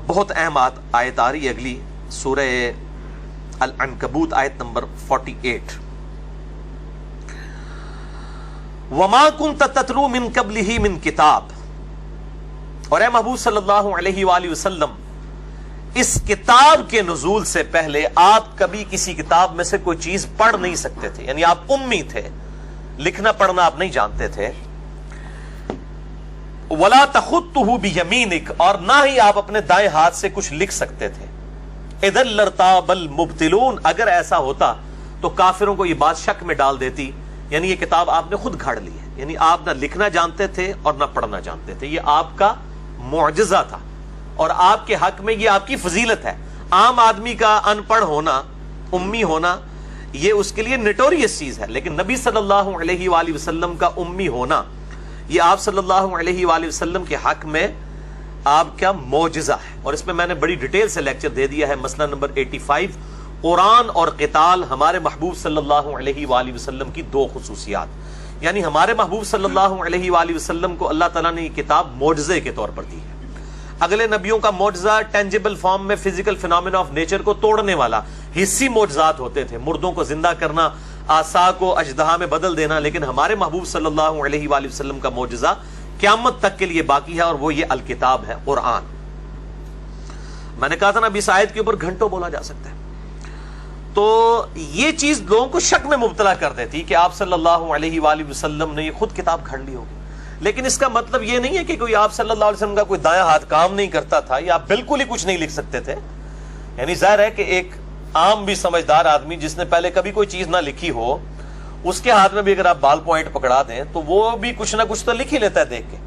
اب بہت اہم آیت آ رہی ہے اگلی، سورہ العنکبوت آیت نمبر 48، وَمَا كُنْتَ تَتْلُو مِن قَبْلِهِ مِن کتاب، اور اے محبوب صلی اللہ علیہ وآلہ وسلم اس کتاب کے نزول سے پہلے آپ کبھی کسی کتاب میں سے کوئی چیز پڑھ نہیں سکتے تھے، یعنی آپ امی تھے، لکھنا پڑھنا آپ نہیں جانتے تھے، وَلَا تَخُطُّهُ بِيَمِينِكَ، اور نہ ہی آپ اپنے دائیں ہاتھ سے کچھ لکھ سکتے تھے، اِذًا لَارْتَابَ الْمُبْطِلُونَ، اگر ایسا ہوتا تو کافروں کو یہ بات شک میں ڈال دیتی، یعنی یہ کتاب آپ نے خود گھاڑ لی ہے، یعنی آپ نہ لکھنا جانتے تھے اور نہ پڑھنا جانتے تھے، یہ آپ کا معجزہ تھا اور آپ کے حق میں یہ آپ کی فضیلت ہے۔ عام آدمی کا ان پڑھ ہونا، امی ہونا، یہ اس کے لیے نٹوریس چیز ہے، لیکن نبی صلی اللہ علیہ وآلہ وسلم کا امی ہونا یہ آپ صلی اللہ علیہ وآلہ وسلم کے حق میں آپ کا معجزہ ہے۔ اور اس میں میں نے بڑی ڈیٹیل سے لیکچر دے دیا ہے، مسئلہ نمبر 85، قرآن اور قتال ہمارے محبوب صلی اللہ علیہ وآلہ وسلم کی دو خصوصیات، یعنی ہمارے محبوب صلی اللہ علیہ وآلہ وسلم کو اللہ تعالیٰ نے یہ کتاب معجزے کے طور پر دی ہے۔ اگلے نبیوں کا معجزہ ٹینجیبل فارم میں فزیکل فینومینا آف نیچر کو توڑنے والا حصی معجزات ہوتے تھے، مردوں کو زندہ کرنا، آسا کو اژدہا میں بدل دینا، لیکن ہمارے محبوب صلی اللہ علیہ وآلہ وسلم کا معجزہ قیامت تک کے لیے باقی ہے، اور وہ یہ الکتاب ہے، قرآن۔ میں نے کہا تھا نا اب اس آیت کے اوپر گھنٹوں بولا جا سکتا ہے، تو یہ چیز لوگوں کو شک میں مبتلا کر دیتی کہ آپ صلی اللہ علیہ وآلہ وسلم نے یہ خود کتاب گھڑ لی ہوگی، لیکن اس کا مطلب یہ نہیں ہے کہ کوئی آپ صلی اللہ علیہ وسلم کا کوئی دایاں ہاتھ کام نہیں کرتا تھا یا آپ بالکل ہی کچھ نہیں لکھ سکتے تھے۔ یعنی ظاہر ہے کہ ایک عام بھی سمجھدار آدمی جس نے پہلے کبھی کوئی چیز نہ لکھی ہو، اس کے ہاتھ میں بھی اگر آپ بال پوائنٹ پکڑا دیں تو وہ بھی کچھ نہ کچھ تو لکھ ہی لیتا ہے دیکھ کے۔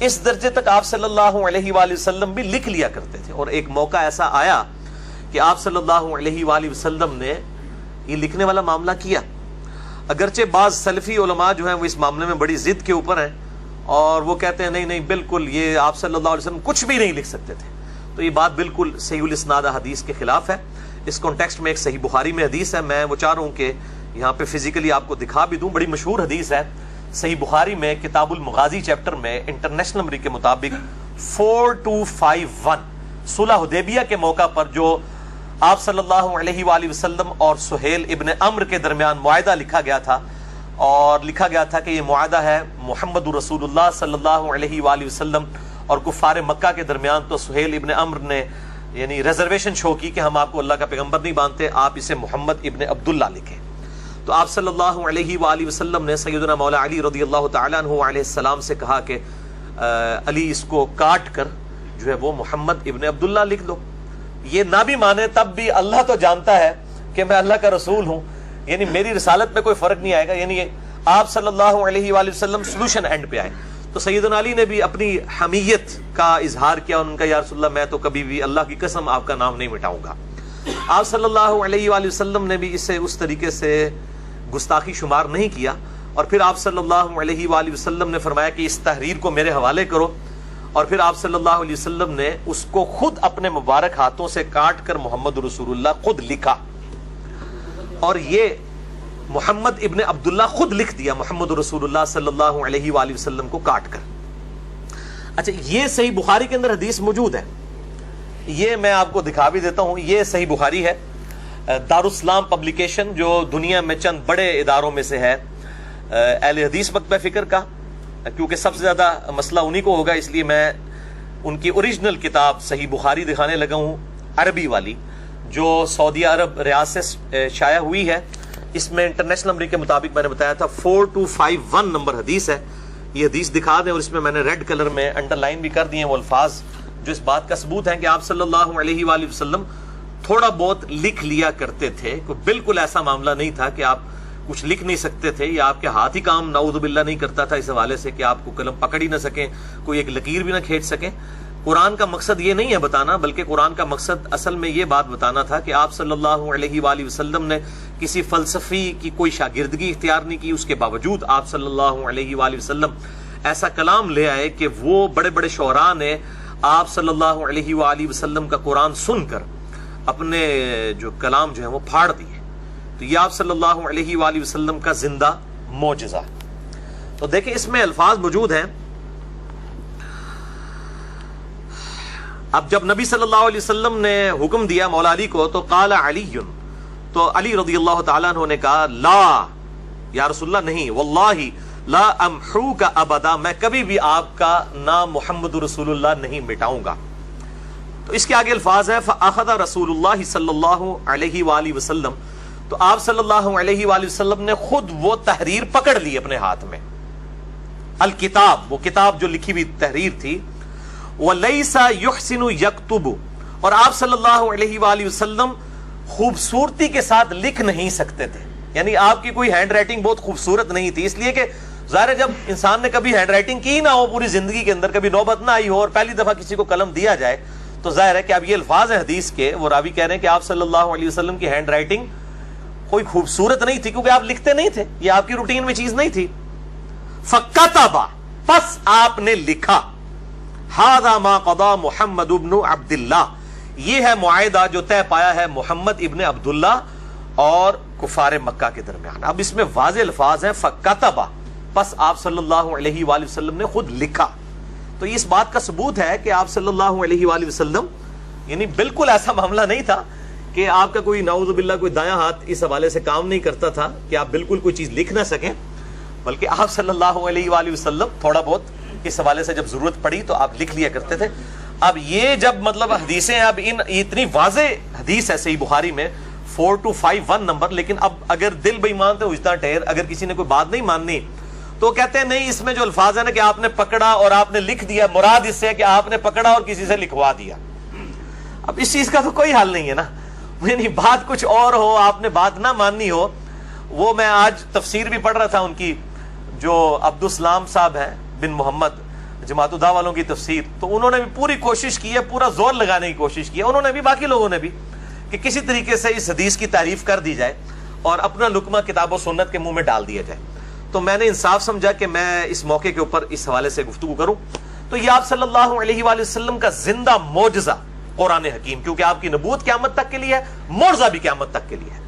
اس درجے تک آپ صلی اللہ علیہ وآلہ وسلم بھی لکھ لیا کرتے تھے، اور ایک موقع ایسا آیا کہ آپ صلی اللہ علیہ وآلہ وسلم نے یہ لکھنے والا معاملہ کیا، اگرچہ بعض سلفی علماء جو ہیں وہ اس معاملے میں بڑی ضد کے اوپر ہیں اور وہ کہتے ہیں نہیں نہیں بالکل یہ آپ صلی اللہ علیہ وسلم کچھ بھی نہیں لکھ سکتے تھے، تو یہ بات بالکل صحیح الاسناد حدیث کے خلاف ہے۔ اس کانٹیکسٹ میں ایک صحیح بخاری میں حدیث ہے، میں وہ چاہ رہا ہوں کہ یہاں پہ فزیکلی آپ کو دکھا بھی دوں، بڑی مشہور حدیث ہے صحیح بخاری میں، کتاب المغازی چیپٹر میں، انٹرنیشنل نمبر کے مطابق 4251، صلح حدیبیہ کے موقع پر جو آپ صلی اللہ علیہ وآلہ وسلم اور سہیل ابن عمرو کے درمیان معاہدہ لکھا گیا تھا، اور لکھا گیا تھا کہ یہ معاہدہ ہے محمد رسول اللہ صلی اللہ علیہ وآلہ وسلم اور کفار مکہ کے درمیان، تو سہیل ابن عمرو نے یعنی ریزرویشن شو کی کہ ہم آپ کو اللہ کا پیغمبر نہیں مانتے، آپ اسے محمد ابن عبداللہ لکھیں۔ تو آپ صلی اللہ علیہ وآلہ وسلم نے سیدنا مولا علی رضی اللہ تعالیٰ عنہ علیہ السلام سے کہا کہ علی اس کو کاٹ کر جو ہے وہ محمد ابن عبداللہ لکھ دو، یہ نہ بھی مانے تب بھی اللہ تو جانتا ہے کہ میں اللہ کا رسول ہوں، یعنی میری رسالت میں کوئی فرق نہیں آئے گا، یعنی آپ صلی اللہ علیہ وآلہ وسلم سلوشن اینڈ پہ آئے۔ تو سیدنا علی نے بھی اپنی حمیت کا اظہار کیا، ان کا یا رسول اللہ میں تو کبھی بھی اللہ کی قسم آپ کا نام نہیں مٹاؤں گا۔ آپ صلی اللہ علیہ وآلہ وسلم نے بھی اسے اس طریقے سے گستاخی شمار نہیں کیا، اور پھر آپ صلی اللہ علیہ وآلہ وسلم نے فرمایا کہ اس تحریر کو میرے حوالے کرو، اور پھر آپ صلی اللہ علیہ وسلم نے اس کو خود اپنے مبارک ہاتھوں سے کاٹ کر محمد رسول اللہ خود لکھا، اور یہ محمد ابن عبداللہ خود لکھ دیا محمد رسول اللہ صلی اللہ علیہ وآلہ وسلم کو کاٹ کر۔ اچھا یہ صحیح بخاری کے اندر حدیث موجود ہے، یہ میں آپ کو دکھا بھی دیتا ہوں، یہ صحیح بخاری ہے، دارالاسلام پبلیکیشن جو دنیا میں چند بڑے اداروں میں سے ہے اہل حدیث مکتبہ فکر کا، کیونکہ سب سے زیادہ مسئلہ انہی کو ہوگا، اس لیے میں ان کی اوریجنل کتاب صحیح بخاری دکھانے لگا ہوں، عربی والی جو سعودی عرب ریاض سے شائع ہوئی ہے۔ اس میں انٹرنیشنل نمبر کے مطابق میں نے بتایا تھا 4251 نمبر حدیث ہے، یہ حدیث دکھا دیں، اور اس میں نے ریڈ کلر میں انڈر لائن بھی کر دیے وہ الفاظ جو اس بات کا ثبوت ہے کہ آپ صلی اللہ علیہ وآلہ وسلم تھوڑا بہت لکھ لیا کرتے تھے، کوئی بالکل ایسا معاملہ نہیں تھا کہ آپ کچھ لکھ نہیں سکتے تھے یا آپ کے ہاتھ ہی کام نعوذ باللہ نہیں کرتا تھا اس حوالے سے کہ آپ کو قلم پکڑ ہی نہ سکیں، کوئی ایک لکیر بھی نہ کھینچ سکیں۔ قرآن کا مقصد یہ نہیں ہے بتانا، بلکہ قرآن کا مقصد اصل میں یہ بات بتانا تھا کہ آپ صلی اللہ علیہ وآلہ وسلم نے کسی فلسفی کی کوئی شاگردگی اختیار نہیں کی، اس کے باوجود آپ صلی اللہ علیہ وآلہ وسلم ایسا کلام لے آئے کہ وہ بڑے بڑے شعراء نے آپ صلی اللہ علیہ وآلہ وسلم کا قرآن سن کر اپنے جو کلام جو ہیں وہ پھاڑ دیے۔ تو یہ آپ صلی اللہ علیہ وآلہ وسلم کا زندہ معجزہ۔ تو دیکھیں اس میں الفاظ موجود ہیں، اب جب نبی صلی اللہ علیہ وسلم نے حکم دیا مولا علی کو تو قال علی، تو علی رضی اللہ تعالیٰ عنہ نے کہا لا یا رسول اللہ نہیں، واللہ لا امحوک ابدا، میں کبھی بھی آپ کا نام محمد رسول اللہ نہیں مٹاؤں گا۔ تو اس کے آگے الفاظ ہیں فاخذ رسول اللہ صلی اللہ علیہ وآلہ وسلم، تو آپ صلی اللہ علیہ وآلہ وسلم نے خود وہ تحریر پکڑ لی اپنے ہاتھ میں، الکتاب، وہ کتاب جو لکھی ہوئی تحریر تھی، وَلَيْسَ يُحْسِنُ يَكْتُبُ، اور آپ صلی اللہ علیہ وآلہ وسلم خوبصورتی کے ساتھ لکھ نہیں سکتے تھے، یعنی آپ کی کوئی ہینڈ رائٹنگ بہت خوبصورت نہیں تھی، اس لیے کہ ظاہر ہے جب انسان نے کبھی ہینڈ رائٹنگ کی نہ ہو پوری زندگی کے اندر، کبھی نوبت نہ آئی ہو اور پہلی دفعہ کسی کو قلم دیا جائے، تو ظاہر ہے کہ اب یہ الفاظ ہیں حدیث کے، وہ راوی کہہ رہے ہیں کہ آپ صلی اللہ علیہ وسلم کی ہینڈ رائٹنگ کوئی خوبصورت نہیں تھی، کیونکہ آپ لکھتے نہیں تھے، یہ آپ کی روٹین میں چیز نہیں تھی۔ فَكَتَبَ، پس آپ نے لکھا، هَذَا مَا قَضَى مُحَمَّدُ بْنُ عَبْدِ اللَّهِ، یہ ہے معاہدہ جو طے پایا ہے محمد ابن عبداللہ اور کفار مکہ کے درمیان۔ اب اس میں واضح الفاظ ہیں فَكَتَبَ، پس آپ صلی اللہ علیہ وآلہ وسلم نے خود لکھا، تو یہ اس بات کا ثبوت ہے کہ آپ صلی اللہ علیہ وآلہ وسلم یعنی بالکل ایسا معاملہ نہیں تھا کہ آپ کا کوئی نعوذ باللہ کوئی دایاں ہاتھ اس حوالے سے کام نہیں کرتا تھا کہ آپ بالکل کوئی چیز لکھ نہ سکیں، بلکہ آپ صلی اللہ علیہ وآلہ وسلم تھوڑا بہت اس حوالے سے جب ضرورت پڑی تو آپ لکھ لیا کرتے تھے۔ اب یہ جب مطلب حدیثیں، اب اتنی واضح حدیث ہے صحیح بخاری میں 4251 نمبر، لیکن اب اگر دل بے ایمان تو اجتا ٹھہر، اگر کسی نے کوئی بات نہیں ماننی تو کہتے ہیں نہیں، اس میں جو الفاظ ہے نا کہ آپ نے پکڑا اور آپ نے لکھ دیا، مراد اس سے ہے کہ آپ نے پکڑا اور کسی سے لکھوا دیا۔ اب اس چیز کا تو کوئی حل نہیں ہے نا، یعنی بات کچھ اور ہو، آپ نے بات نہ ماننی ہو۔ وہ میں آج تفسیر بھی پڑھ رہا تھا ان کی، جو عبدالسلام صاحب ہیں بن محمد، جماعت الدعوہ والوں کی تفسیر، تو انہوں نے بھی پوری کوشش کی ہے، پورا زور لگانے کی کوشش کی ہے، انہوں نے بھی باقی لوگوں نے بھی، کہ کسی طریقے سے اس حدیث کی تعریف کر دی جائے اور اپنا لقمہ کتاب و سنت کے منہ میں ڈال دیا جائے۔ تو میں نے انصاف سمجھا کہ میں اس موقع کے اوپر اس حوالے سے گفتگو کروں۔ تو یہ آپ صلی اللہ علیہ وآلہ وسلم کا زندہ معجزہ قرآن حکیم، کیونکہ آپ کی نبوت قیامت تک کے لیے ہے، معجزہ بھی قیامت تک کے لیے ہے۔